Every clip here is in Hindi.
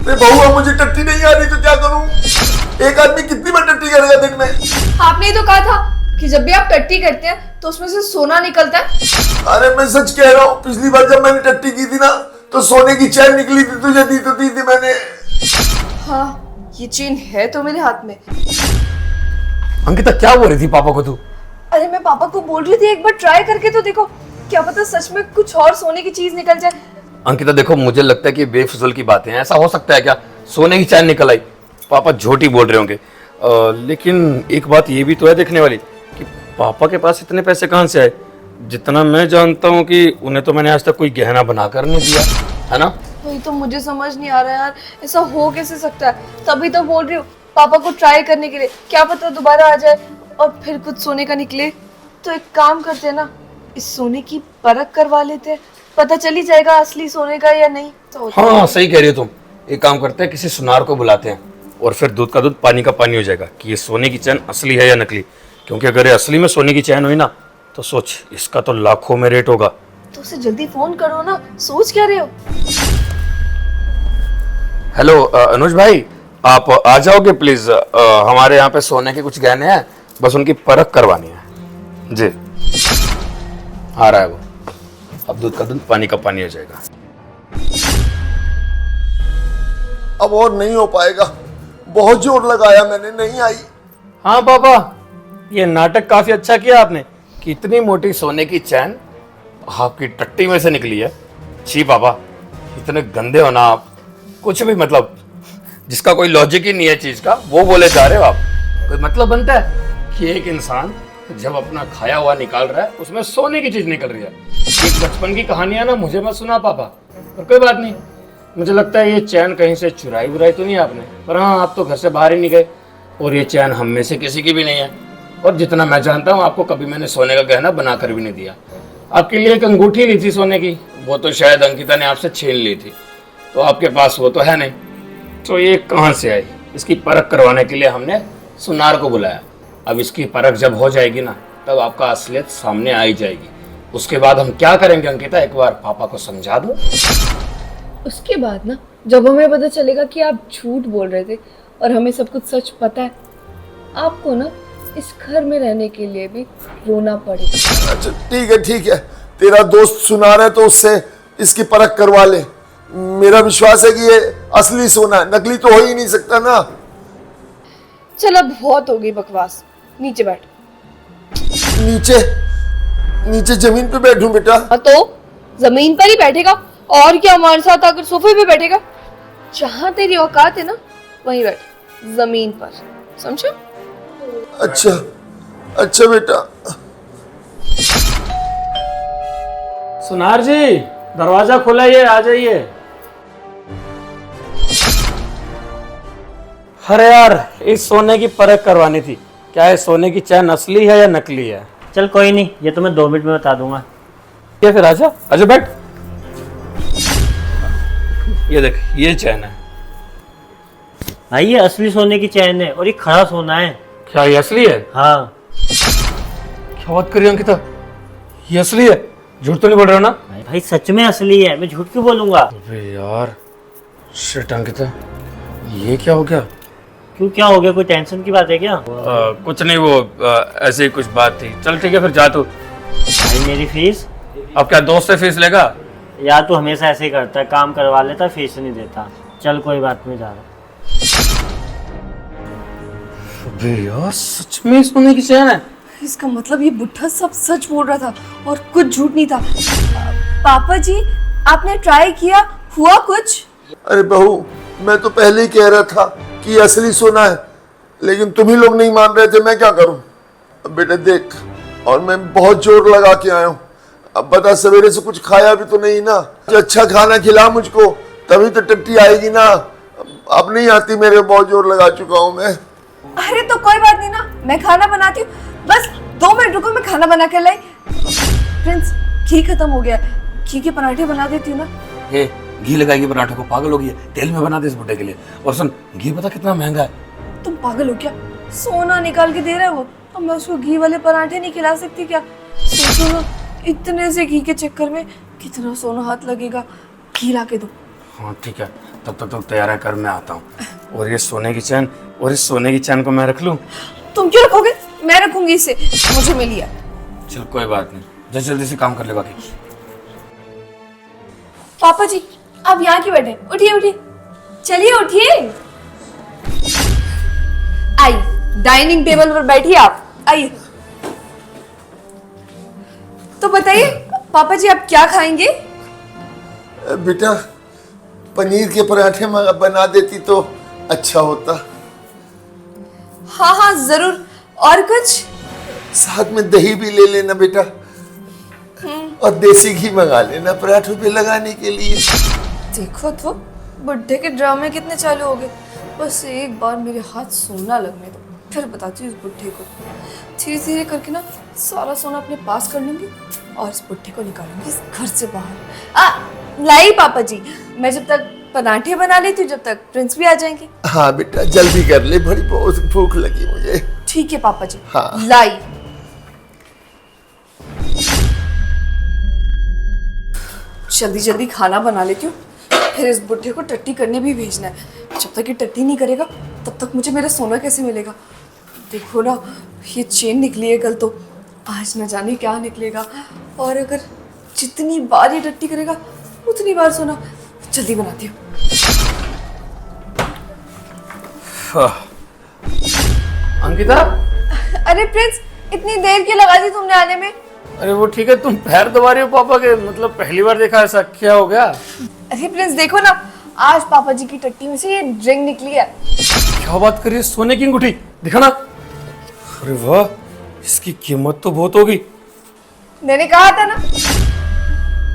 अरे बहू अब मुझे टट्टी नहीं आ रही तो क्या करूं? एक आदमी कितनी बार टट्टी करेगा दिन में? आपने ही तो कहा था कि जब भी आप टट्टी करते हैं तो उसमें से सोना निकलता है। अरे मैं सच कह रहा हूँ, पिछली बार जब मैंने टट्टी की थी ना तो सोने की चैन निकली थी, तुझे दी तो दी थी मैंने। हाँ, ये चेन है तो मेरे हाथ में। अंकिता क्या बोल रही थी पापा को तू? अरे मैं पापा को बोल रही थी एक बार ट्राई करके तो देखो, क्या पता सच में कुछ और सोने की चीज निकल जाए। अंकिता देखो, मुझे लगता है कि बेफिजूल की बातें हैं। ऐसा हो सकता है क्या सोने की चैन निकल आई? पापा झूठ ही बोल रहे होंगे। लेकिन एक बात ये भी तो है देखने वाली कि पापा के पास इतने पैसे कहाँ से आए? जितना मैं जानता हूँ कि उन्हें तो मैंने आज तक कोई गहना बनाकर नहीं दिया है ना। वही तो मुझे समझ नहीं आ रहा यार, ऐसा हो कैसे सकता है। तभी तो बोल रही हूँ पापा को ट्राई करने के लिए, क्या पता दोबारा आ जाए और फिर कुछ सोने का निकले। तो एक काम करते हैं ना, इस सोने की परख करवा लेते हैं, पता चल ही जाएगा असली सोने का या नहीं। तो हाँ सही कह रही हो तुम। एक काम करते हैं, किसी सुनार को बुलाते हैं और फिर दूध का दूध पानी का पानी हो जाएगा कि ये सोने की चैन असली है या नकली। क्योंकि अगर ये असली में सोने की चैन हुई ना तो सोच, इसका तो लाखों में रेट होगा। तो उसे जल्दी फोन करो ना, सोच क्या रहे हो? हेलो अनुज भाई, आप आ जाओगे प्लीज? हमारे यहाँ पे सोने के कुछ गहने हैं, बस उनकी परख करवानी है जी। आ रहा है वो, अब दूध का दूध पानी का पानी हो जाएगा। अब और नहीं हो पाएगा, बहुत जोर लगाया मैंने, नहीं आई। हाँ पापा, ये नाटक काफी अच्छा किया आपने कि इतनी मोटी सोने की चैन आपकी टट्टी में से निकली है। छी पापा, इतने गंदे हो ना आप। कुछ भी मतलब जिसका कोई लॉजिक ही नहीं है चीज का, वो बोले जा रहे हो आप। कोई मतलब बनता है कि एक इंसान जब अपना खाया हुआ निकाल रहा है उसमें सोने की चीज निकल रही है। एक बचपन की कहानियां ना मुझे मत सुना पापा, पर कोई बात नहीं। मुझे लगता है ये चैन कहीं से चुराई बुराई तो नहीं आपने, पर हाँ आप तो घर से बाहर ही नहीं गए और ये चैन हम में से किसी की भी नहीं है। और जितना मैं जानता हूँ आपको कभी मैंने सोने का गहना बनाकर भी नहीं दिया। आपके लिए एक अंगूठी ली थी सोने की, वो तो शायद अंकिता ने आपसे छीन ली थी, तो आपके पास वो तो है नहीं। तो ये कहाँ से आई? इसकी परख करवाने के लिए हमने सुनार को बुलाया। अब इसकी परख जब हो जाएगी ना तब आपका असलियत सामने आ ही जाएगी। उसके बाद हम क्या करेंगे अंकिता, एक बार पापा को समझा दो। उसके बाद ना जब हमें पता चलेगा कि आप झूठ बोल रहे थे और हमें सब कुछ सच पता है, आपको ना इस घर में रहने के लिए भी रोना पड़ेगा। अच्छा ठीक है, तेरा दोस्त सुना रहा है तो उससे इसकी परख करवा ले। मेरा विश्वास है कि ये असली सोना है, नकली तो हो ही नहीं सकता ना। चलो बहुत हो गई बकवास, नीचे बैठ। नीचे? नीचे जमीन पे बैठूं बेटा? हाँ तो जमीन पर ही बैठेगा, और क्या हमारे साथ आकर सोफे पे बैठेगा? जहाँ तेरी औकात है ना वहीं बैठ, जमीन पर, समझो? अच्छा बेटा। सुनार जी, दरवाजा खुला है, आ जाइए। अरे यार, इस सोने की परख करवानी थी। क्या है, सोने की चैन असली है या नकली है? चल कोई नहीं, ये तो मैं 2 मिनट में बता दूंगा। क्या फिर आजा आजा बैठ। ये देख, ये चैन है भाई ये असली सोने की चैन है और ये खड़ा सोना है। क्या? ये असली है? हाँ क्या बात कर रही हो अंकिता, ये असली है? झूठ तो नहीं बोल रहे हो ना? भाई सच में असली है, मैं झूठ क्यों बोलूंगा? अबे यार, शिट अंकिता, ये क्या हो गया? क्यों, क्या हो गया? कोई टेंशन की बात है क्या? कुछ नहीं, वो ऐसे ही कुछ बात थी। चल ठीक है फिर, जा तू। भाई मेरी फीस? अब क्या दोस्त से फीस लेगा? यार तू हमेशा ऐसे ही करता है, काम करवा लेता फीस नहीं देता। चल कोई बात नहीं, जा रहा। अबे यार, सच में सोने की चैन है? इसका मतलब ये बुढ़ा सब सच बोल रहा था और कुछ झूठ नहीं था। पापा जी, आपने ट्राई किया, हुआ कुछ? अरे बहू, मैं तो पहले ही कह रहा था कि ये असली सोना है, लेकिन तुम ही लोग नहीं मान रहे थे, मैं क्या करूं? अब बेटा देख, और मैं बहुत जोर लगा के आया हूं। अब बता, सवेरे से कुछ खाया भी तो नहीं ना। अच्छा खाना खिला मुझको, तभी तो टट्टी आएगी ना। अब नहीं आती मेरे, बहुत जोर लगा चुका हूं मैं। अरे तो कोई बात नहीं ना, मैं खाना बनाती हूँ, बस 2 मिनट रुको, मैं खाना बना कर लाई। प्रिंस, घी खत्म हो गया, घी के पराठे बना देती हूँ ना। हे, घी लगाएगी पराठे को? पागल हो गई है? तेल में बना दे इस बुड्ढे के लिए। और सुन, घी पता कितना महंगा है? तुम पागल हो क्या? सोना निकाल के दे रहे हो, अब मैं उसको घी वाले पराठे नहीं खिला सकती क्या? सोचो ना, इतने से घी के चक्कर में कितना सोना हाथ लगेगा। घी ला के दो। हाँ ठीक है, तब तक तो तैयार कर, मैं आता हूँ। और ये सोने की चैन, और इस सोने की चैन को मैं रख लूँ? तुम क्यों रखोगे, मैं रखूंगी इसे, मुझे मिली है। चल कोई बात नहीं, जल्दी जल्दी से काम कर ले बाकी। पापा जी आप यहाँ क्यों बैठे, उठिए उठिए, चलिए उठिए। आइए डाइनिंग टेबल पर बैठिए आप, आइए। तो बताइए पापा जी आप क्या खाएंगे? बेटा पनीर के पराठे बना देती तो अच्छा होता। हाँ हाँ जरूर, और कुछ? साथ में दही भी ले लेना बेटा, और देसी घी मंगा लेना पराठों पे लगाने के लिए। देखो तो बुढ़े के ड्रामे कितने चालू हो गए। बस एक बार मेरे हाथ सोना लगने दो, फिर बताती हूँ इस बुढ़े को। धीरे धीरे करके ना सारा सोना अपने पास कर लूंगी और इस बुढ़े को निकालूंगी इस घर से बाहर। लाई पापा जी, मैं जब तक पराठे बना लेती हूँ जब तक प्रिंस भी आ जाएंगे। हाँ बेटा जल्दी कर ले, बड़ी बहुत भूख लगी मुझे। ठीक है पापा जी। हाँ। लाई। जल्दी जल्दी खाना बना लेती हूँ, फिर इस बुढ़े को टट्टी करने भी भेजना है। जब तक ये टट्टी नहीं करेगा तब तक मुझे मेरा सोना कैसे मिलेगा। देखो ना ये चेन निकली है कल, तो आज न जाने क्या निकलेगा। और अगर जितनी बार ये टट्टी करेगा उतनी बार सोना। जल्दी बनाती हूँ। अंकिता, अरे प्रिंस इतनी देर क्यों लगा दी तुमने आने में? अरे वो ठीक है, तुम पैर दबा रही हो पापा के, मतलब पहली बार देखा ऐसा, क्या हो गया? अरे प्रिंस देखो ना, आज पापा जी की टट्टी में से ये रिंग निकली है। क्या बात करिए, सोने की अंगूठी दिखाना। अरे वाह, इसकी कीमत तो बहुत होगी। मैंने कहा था ना।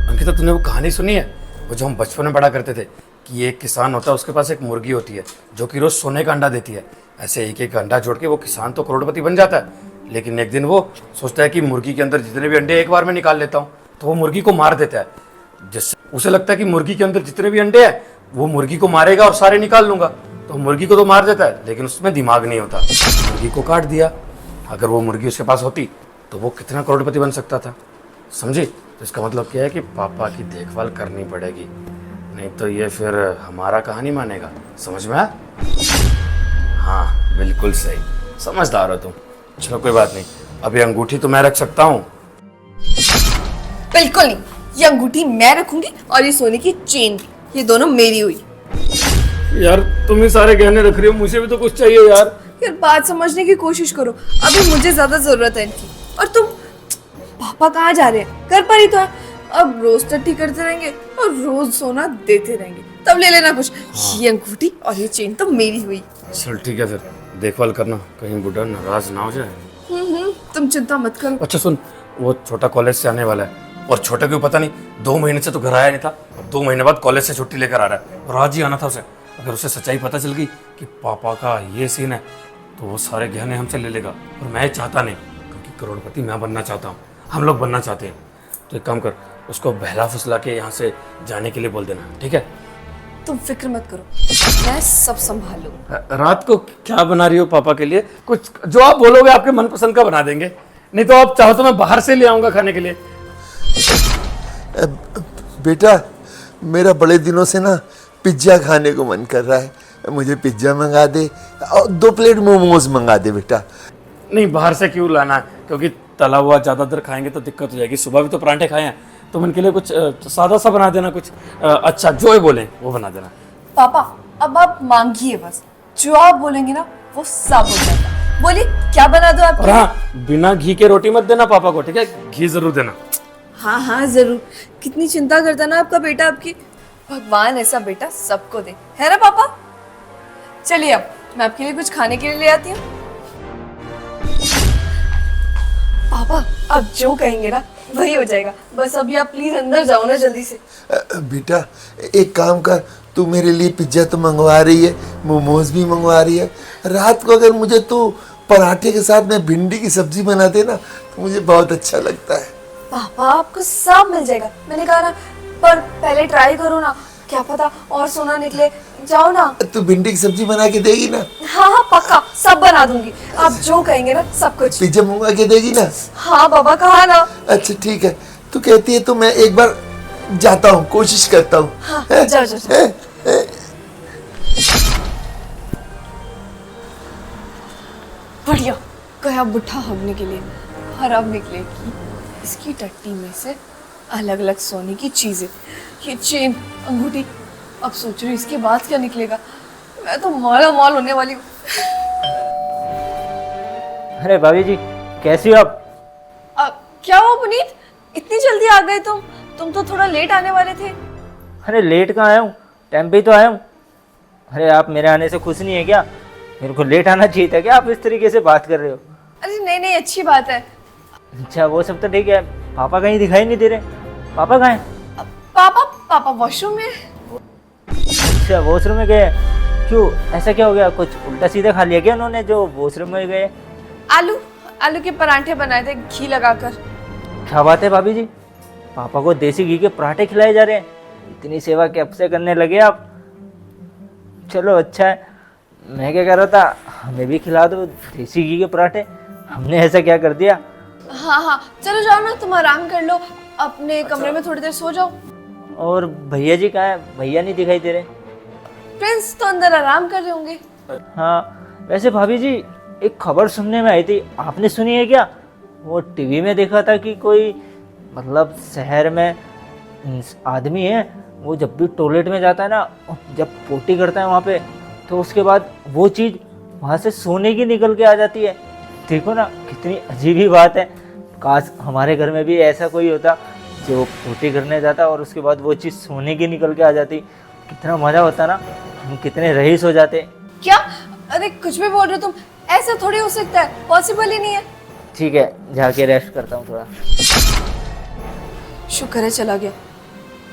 अंकिता तूने वो कहानी सुनी है, वो जो हम बचपन में पढ़ा करते थे कि एक किसान होता है, उसके पास एक मुर्गी होती है जो कि रोज सोने का अंडा देती है। ऐसे एक एक अंडा जोड़ के वो किसान तो करोड़पति बन जाता है, लेकिन एक दिन वो सोचता है कि मुर्गी के अंदर जितने भी अंडे एक बार में निकाल लेता हूँ, तो वो मुर्गी को मार देता है। जिससे उसे लगता है कि मुर्गी के अंदर जितने भी अंडे हैं वो मुर्गी को मारेगा और सारे निकाल लूंगा। तो मुर्गी को तो मार देता है, लेकिन उसमें दिमाग नहीं होता। मुर्गी को काट दिया। अगर वो मुर्गी उसके पास होती तो वो कितना करोड़पति बन सकता था, समझी? तो इसका मतलब क्या है कि पापा की देखभाल करनी पड़ेगी, नहीं तो ये फिर हमारा कहानी मानेगा। समझ में आया? हाँ बिल्कुल सही, समझदार हो तुम। चलो कोई बात नहीं, अभी अंगूठी तो मैं रख सकता हूँ। बिल्कुल नहीं, ये अंगूठी मैं रखूंगी और ये सोने की चेन भी, ये दोनों मेरी हुई। यार तुम ही सारे गहने रख रही हो, मुझे भी तो कुछ चाहिए यार। यार बात समझने की कोशिश करो, अभी मुझे ज्यादा जरूरत है इनकी। और तुम पापा कहाँ जा रहे हैं, घर पर ही तो है। अब रोज टट्टी करते रहेंगे और रोज सोना देते रहेंगे, तब ले लेना कुछ। ये अंगूठी और ये चेन तो मेरी हुई। चल ठीक है, फिर देखभाल करना, कहीं बुढ़ा नाराज ना हो जाए। तुम चिंता मत करो। अच्छा सुन, वो छोटा कॉलेज से आने वाला है, और छोटे को पता नहीं 2 महीने से तो घर आया नहीं था, अब 2 महीने बाद कॉलेज से छुट्टी लेकर आ रहा है, और आज ही आना था उसे। अगर उसे सच्चाई पता चल गई कि पापा का ये सीन है तो वो सारे गहने हमसे ले लेगा, और मैं चाहता नहीं, क्योंकि करोड़पति मैं बनना चाहता हूँ, हम लोग बनना चाहते हैं। तो एक काम कर, उसको बहला फुसला के यहाँ से जाने के लिए बोल देना, ठीक है? तुम फिक्र मत करो, मैं सब संभाल लूंगा। रात को क्या बना रही हो पापा के लिए? कुछ जो आप बोलोगे आपके मनपसंद का बना देंगे, नहीं तो आप चाहो तो मैं बाहर से ले आऊंगा खाने के लिए। बेटा मेरा बड़े दिनों से ना पिज्ज़ा खाने को मन कर रहा है, मुझे पिज्ज़ा मंगा दे और 2 प्लेट मोमोज मंगा दे बेटा। नहीं बाहर से क्यों लाना है, क्योंकि तला हुआ ज़्यादातर खाएंगे तो दिक्कत हो जाएगी। सुबह भी तो पराठे खाए हैं, तो उनके लिए कुछ सादा सा बना देना, कुछ अच्छा जो ये बोले वो बना देना। पापा अब आप मांगिए, बस जो आप बोलेंगे ना वो सब हो जाएगा। बोलिए क्या बना दो और आपके? हाँ, बिना घी के रोटी मत देना पापा को, ठीक है? घी जरूर देना। हाँ हाँ जरूर, कितनी चिंता करता ना आपका बेटा आपकी। भगवान ऐसा बेटा सबको दे, है ना पापा? चलिए अब मैं आपके लिए कुछ खाने के लिए ले आती हूँ। पापा आप जो कहेंगे ना वही हो जाएगा, बस अभी आप प्लीज अंदर जाओ ना जल्दी से। बेटा एक काम कर, तू मेरे लिए पिज्ज़ा तो मंगवा रही है, मोमोज भी मंगवा रही है, रात को अगर मुझे तू पराठे के साथ में भिंडी की सब्जी बना दे ना तो मुझे बहुत अच्छा लगता है। पापा आपको सब मिल जाएगा, मैंने कहा ना, पर पहले ट्राई करो ना, क्या पता और सोना निकले। जाओ ना। तू भिंडी की सब्जी बना के देगी ना? हाँ हाँ पक्का, सब बना दूंगी, आप जो कहेंगे ना सब कुछ। पिज्जा मंगवा के देगी ना? हाँ बाबा कहा ना। अच्छा ठीक है, तू कहती है तो मैं एक बार जाता हूँ, कोशिश करता हूँ। हाँ, जाओ, जाओ, जाओ। बढ़िया गया बुढ़ा हगने के लिए। और अब निकलेगी इसकी टट्टी में से अलग अलग सोने की चीजें, ये चेन, अंगूठी। अब सोच रही हूँ इसके बाद क्या निकलेगा। मैं तो माला माल होने वाली हूँ। अरे भाभी जी, कैसी हो आप? क्या हुआ पुनीत, इतनी जल्दी आ गए तुम तो थोड़ा लेट आने वाले थे। अरे लेट कहाँ आया हूँ, टाइम पे ही तो आया हूँ। अरे आप मेरे आने से खुश नहीं है क्या? मेरे को लेट आना चाहिए था क्या? आप इस तरीके से बात कर रहे हो। अरे नहीं नहीं, अच्छी बात है। अच्छा वो सब तो ठीक है, पापा कहीं दिखाई नहीं दे रहे। पापा कहाँ हैं? पापा वॉशरूम में। अच्छा वॉशरूम में गए? क्यों, ऐसा क्या हो गया? कुछ उल्टा सीधा खा लिया क्या उन्होंने जो वॉशरूम में गए? आलू के परांठे बनाए थे घी लगाकर। क्या बात है भाभी जी, पापा को देसी घी के पराठे खिलाए जा रहे हैं? इतनी सेवा कब से करने लगे आप? चलो अच्छा है। मैं क्या कह रहा था, हमें भी खिला दो देसी घी के पराठे। हमने ऐसा क्या कर दिया? हाँ चलो जाओ ना, तुम आराम कर लो, अपने कमरे में थोड़ी देर सो जाओ। और भैया जी कहाँ हैं? भैया नहीं दिखाई दे रहे। प्रिंस तो अंदर आराम कर रहे होंगे। हाँ वैसे भाभी जी, एक खबर सुनने में आई थी, आपने सुनी है क्या? वो टीवी में देखा था कि कोई मतलब शहर में आदमी है, वो जब भी टॉयलेट में जाता है ना, जब पोटी करता है वहाँ पे, तो उसके बाद वो चीज़ वहाँ से सोने की निकल के आ जाती है। देखो ना कितनी अजीब ही बात है। काश हमारे घर में भी ऐसा कोई होता जो पोटी करने जाता और उसके बाद वो चीज़ सोने की निकल के आ जाती। कितना मज़ा होता ना, हम कितने रईस हो जाते। क्या? अरे कुछ भी बोल रहे हो तुम, ऐसा थोड़ी हो सकता है, पॉसिबल ही नहीं है। ठीक है, जाके रेस्ट करता हूँ थोड़ा। शुक्र है चला गया।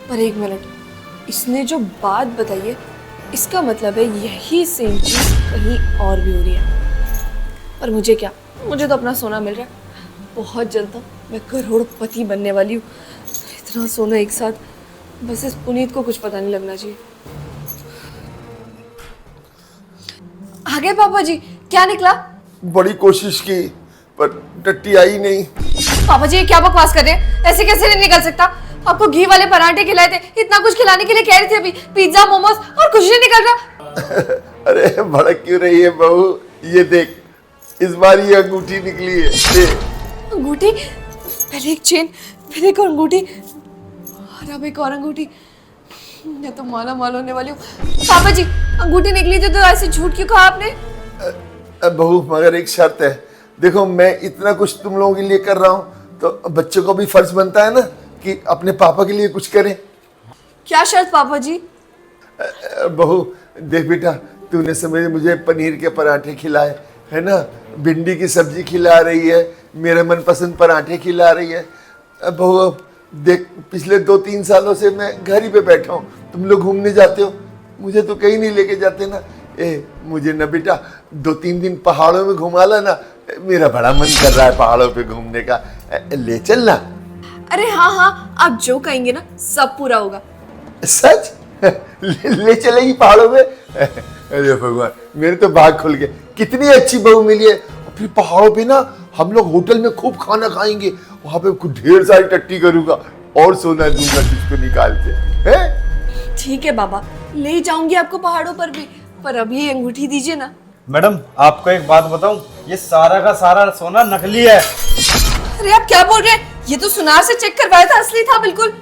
पर एक मिनट, इसने जो बात बताई है इसका मतलब है यही सेम चीज कहीं और भी हो रही है। और मुझे क्या, मुझे तो अपना सोना मिल रहा है। बहुत जल्द तो मैं करोड़पति बनने वाली हूँ। इतना सोना एक साथ, बस इस पुनीत को कुछ पता नहीं लगना चाहिए। आ गए पापा जी, क्या निकला? बड़ी कोशिश की पर टट्टी आई नहीं। पापा जी ये क्या बकवास कर रहे हैं, ऐसे कैसे नहीं निकल सकता? आपको घी वाले पराठे खिलाए थे, इतना कुछ खिलाने के लिए कह रही थी अभी, पिज्जा मोमोज, और कुछ नहीं निकल रहा। अरे भड़क क्यों रही है बहू, ये देख इस बार ये अंगूठी निकली है। अंगूठी? पहले एक चेन, फिर एक अंगूठी, और अब एक और अंगूठी। मैं तो माला माल होने वाली हूँ। पापा जी अंगूठी निकली थी तो ऐसे झूठ क्यों कहा आपने? बहू मगर एक शर्त है। देखो मैं इतना कुछ तुम लोगों के लिए कर रहा हूँ तो बच्चों को भी फर्ज बनता है ना कि अपने पापा के लिए कुछ करें। क्या शर्त पापा जी? बहू देख बेटा, तूने समझ मुझे पनीर के पराठे खिलाए है ना, भिंडी की सब्जी खिला रही है, मेरे मनपसंद पराठे खिला रही है। बहू देख पिछले 2-3 सालों से मैं घर ही पे बैठा हूँ, तुम लोग घूमने जाते हो, मुझे तो कहीं नहीं लेके जाते ना। मुझे ना बेटा 2-3 दिन पहाड़ों में घुमा ला ना, मेरा बड़ा मन कर रहा है पहाड़ों पे घूमने का, ले चलना। अरे हाँ आप जो कहेंगे ना सब पूरा होगा। सच? ले चलेगी पहाड़ों में? अरे भगवान मेरे तो भाग खुल गए, कितनी अच्छी बहू मिली है। फिर पहाड़ों पे ना हम लोग होटल में खूब खाना खाएंगे, वहां पे ढेर सारी टट्टी करूंगा और सोना दूंगा तुझको निकाल के, है? ठीक है बाबा, ले जाऊंगी आपको पहाड़ों पर भी, पर अभी अंगूठी दीजिए ना। मैडम आपको एक बात बताऊं, ये सारा का सारा सोना नकली है। अरे आप क्या बोल रहे हैं? ये तो सुनार से चेक करवाया था, असली था बिल्कुल।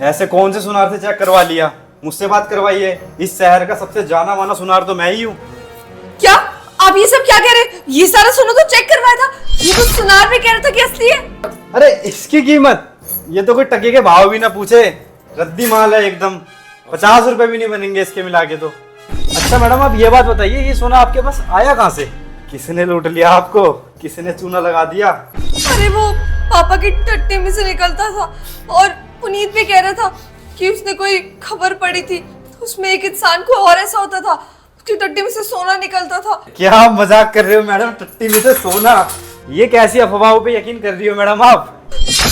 ऐसे कौन से सुनार से चेक करवा लिया? मुझसे बात करवाई है। इस शहर का सबसे जाना माना सुनार तो मैं ही हूँ। क्या आप ये सब क्या कह रहे हैं? ये सारा सोना तो चेक करवाया था, ये तो सुनार भी कह रहा था कि असली है। अरे इसकी कीमत, ये तो कोई टके के भाव भी ना पूछे, रद्दी माल है एकदम। 50 रुपए भी नहीं बनेंगे इसके मिला के तो। अच्छा मैडम आप ये बात बताइए, ये सोना आपके पास आया कहाँ से? किसने लूट लिया आपको? किसने चूना लगा दिया? अरे वो पापा की टट्टी में से निकलता था, और पुनीत भी कह रहा था कि उसने कोई खबर पड़ी थी, उसमें एक इंसान को और ऐसा होता था, उसकी टट्टी में से सोना निकलता था। क्या मजाक कर रहे हो मैडम? टट्टी में से सोना? ये कैसी अफवाहों पे यकीन कर रही हो मैडम आप?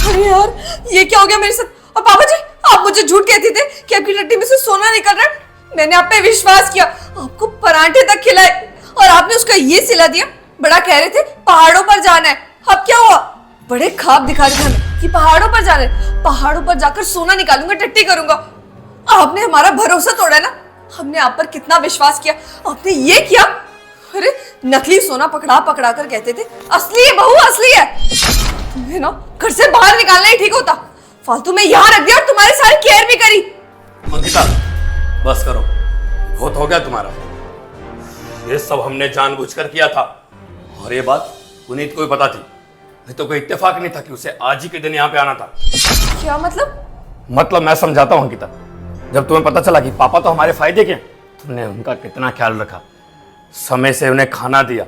अरे यार ये क्या हो गया मेरे साथ? और पापा जी आप मुझे झूठ कहते थे कि आपकी टट्टी में से सोना निकल रहा है। मैंने आप पे विश्वास किया, आपको पराठे तक खिलाए, और आपने उसका ये सिला दिया। बड़ा कह रहे थे पहाड़ों पर जाना है, अब क्या हुआ? बड़े ख्वाब दिखा रहे थे हमें कि पहाड़ों पर जाना है, पहाड़ों पर जाकर सोना निकालूंगा, टट्टी करूंगा। आपने हमारा भरोसा तोड़ा ना, हमने आप पर कितना विश्वास किया, आपने ये किया। अरे नकली सोना पकड़ा पकड़ा कर कहते थे असली है बहू, असली है। तुम्हें ना घर से बाहर निकालना ही ठीक होता, फालतू में यहाँ रख दिया और तुम्हारी सारी केयर भी करी। अंकिता बस करो, बहुत हो गया तुम्हारा। ये सब हमने जानबूझकर किया था और ये बात पुनीत को भी पता थी। नहीं तो कोई इत्तेफाक नहीं था कि उसे आज ही के दिन यहाँ पे आना था। क्या मतलब? मतलब मैं समझाता हूँ अंकिता, जब तुम्हें पता चला कि पापा तो हमारे फायदे के हैं, तुमने उनका कितना ख्याल रखा, समय से उन्हें खाना दिया,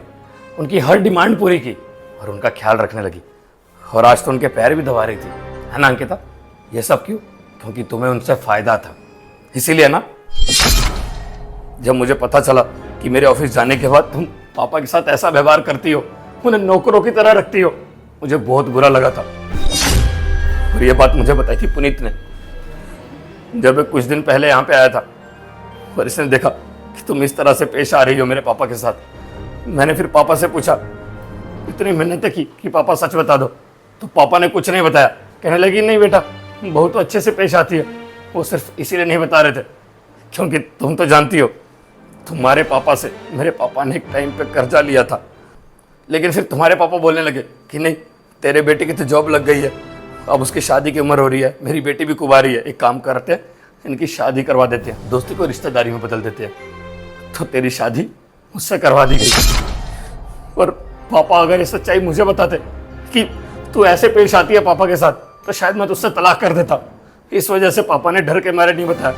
उनकी हर डिमांड पूरी की और उनका ख्याल रखने लगी। और आज तो उनके पैर भी दबा रही थी, है ना अंकिता? ये सब क्यों? क्योंकि तुम्हें उनसे फायदा था, इसीलिए ना। जब मुझे पता चला कि मेरे ऑफिस जाने के बाद तुम पापा के साथ ऐसा व्यवहार करती हो, उन्हें नौकरों की तरह रखती हो, मुझे बहुत बुरा लगा था। और ये बात मुझे बताई थी पुनीत ने, जब मैं कुछ दिन पहले यहाँ पे आया था और इसने देखा कि तुम इस तरह से पेश आ रही हो मेरे पापा के साथ। मैंने फिर पापा से पूछा, इतनी मेहनत की कि पापा सच बता दो, तो पापा ने कुछ नहीं बताया। कहने लगी नहीं बेटा, बहुत अच्छे से पेश आती है, वो सिर्फ इसीलिए नहीं बता रहे थे क्योंकि तुम तो जानती हो तुम्हारे पापा से मेरे पापा ने एक टाइम पे कर्जा लिया था। लेकिन फिर तुम्हारे पापा बोलने लगे कि नहीं, तेरे बेटे की तो जॉब लग गई है, अब उसकी शादी की उम्र हो रही है, मेरी बेटी भी कुंवारी है, एक काम करते हैं इनकी शादी करवा देते हैं, दोस्ती को रिश्तेदारी में बदल देते हैं। तो तेरी शादी मुझसे करवा दी गई। और पापा अगर ये सच्चाई मुझे बताते कि तू ऐसे पेश आती है पापा के साथ, तो शायद मैं तुझसे तलाक कर देता। इस वजह से पापा ने डर के मारे नहीं बताया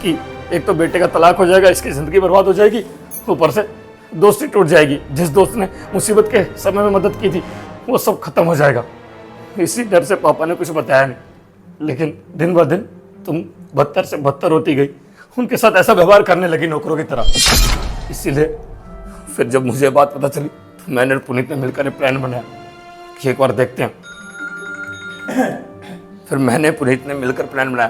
कि एक तो बेटे का तलाक हो जाएगा, इसकी ज़िंदगी बर्बाद हो जाएगी, ऊपर से दोस्ती टूट जाएगी, जिस दोस्त ने मुसीबत के समय में मदद की थी वो सब खत्म हो जाएगा। इसी डर से पापा ने कुछ बताया नहीं। लेकिन दिन ब दिन तुम बदतर से बदतर होती गई, उनके साथ ऐसा व्यवहार करने लगी नौकरों की तरह। इसीलिए फिर जब मुझे बात पता चली तो मैंने और पुनीत ने मिलकर एक प्लान बनाया कि एक बार देखते हैं। फिर मैंने पुनीत ने मिलकर प्लान बनाया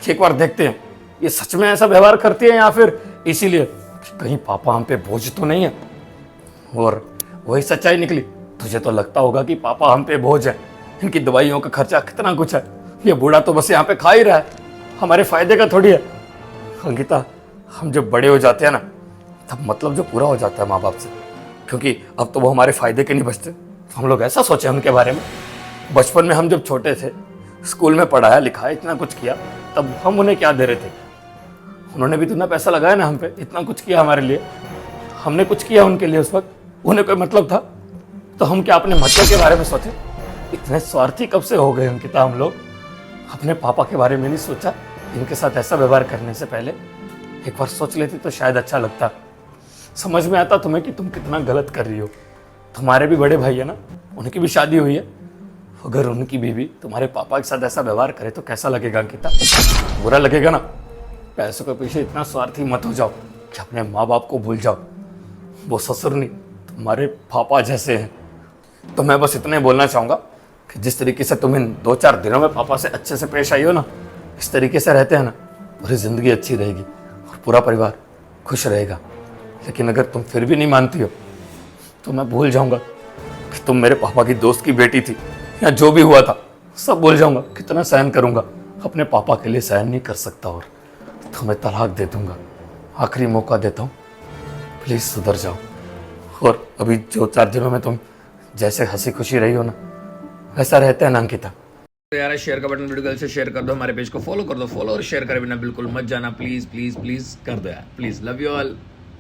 कि एक बार देखते हैं ये सच में ऐसा व्यवहार करती है या फिर इसीलिए कि कहीं पापा हम पे बोझ तो नहीं है। और वही सच्चाई निकली। तुझे तो लगता होगा कि पापा हम पे बोझ है, इनकी दवाइयों का खर्चा कितना कुछ है, ये बूढ़ा तो बस यहाँ पे खा ही रहा है, हमारे फायदे का थोड़ी है। अंकिता, हम जब बड़े हो जाते हैं ना, तब मतलब जो पूरा हो जाता है माँ बाप से, क्योंकि अब तो वो हमारे फायदे के नहीं बचते। तो हम लोग ऐसा सोचे उनके बारे में। बचपन में हम जब छोटे थे, स्कूल में पढ़ाया लिखाया, इतना कुछ किया, तब हम उन्हें क्या दे रहे थे? उन्होंने भी तो इतना पैसा लगाया ना हम पे, इतना कुछ किया हमारे लिए, हमने कुछ किया उनके लिए उस वक्त, उन्हें कोई मतलब था? तो हम क्या अपने मतलब के बारे में सोचे? इतने स्वार्थी कब से हो गए अंकिता हम लोग? अपने पापा के बारे में नहीं सोचा? इनके साथ ऐसा व्यवहार करने से पहले एक बार सोच लेती तो शायद अच्छा लगता, समझ में आता तुम्हें कि तुम कितना गलत कर रही हो। तुम्हारे भी बड़े भाई है ना, उनकी भी शादी हुई है, अगर उनकी बीवी तुम्हारे पापा के साथ ऐसा व्यवहार करे तो कैसा लगेगा अंकिता? बुरा लगेगा ना। पैसों के पीछे इतना स्वार्थी मत हो जाओ कि अपने माँ बाप को भूल जाओ। वो ससुर नहीं, तुम्हारे पापा जैसे हैं। तो मैं बस इतना ही बोलना चाहूँगा कि जिस तरीके से तुम इन 2-4 दिनों में पापा से अच्छे से पेश आई हो ना, इस तरीके से रहते हैं ना, पूरी ज़िंदगी अच्छी रहेगी और पूरा परिवार खुश रहेगा। लेकिन अगर तुम फिर भी नहीं मानती हो तो मैं भूल जाऊँगा कि तुम मेरे पापा की दोस्त की बेटी थी, या जो भी हुआ था सब भूल जाऊँगा। कितना सहन करूँगा, अपने पापा के लिए सहन नहीं कर सकता और तुम्हें तलाक दे दूँगा। आखिरी मौका देता हूँ, प्लीज़ सुधर जाओ। और अभी जो 4 दिनों में तुम जैसे हंसी खुशी रही हो ना, वैसा रहता है ना अंकिता? तो यार शेयर का बटन वीडियो से शेयर कर दो, हमारे पेज को फॉलो कर दो, फॉलो और शेयर करे बिना बिल्कुल मत जाना, प्लीज प्लीज प्लीज कर दो यार, प्लीज। Love you all.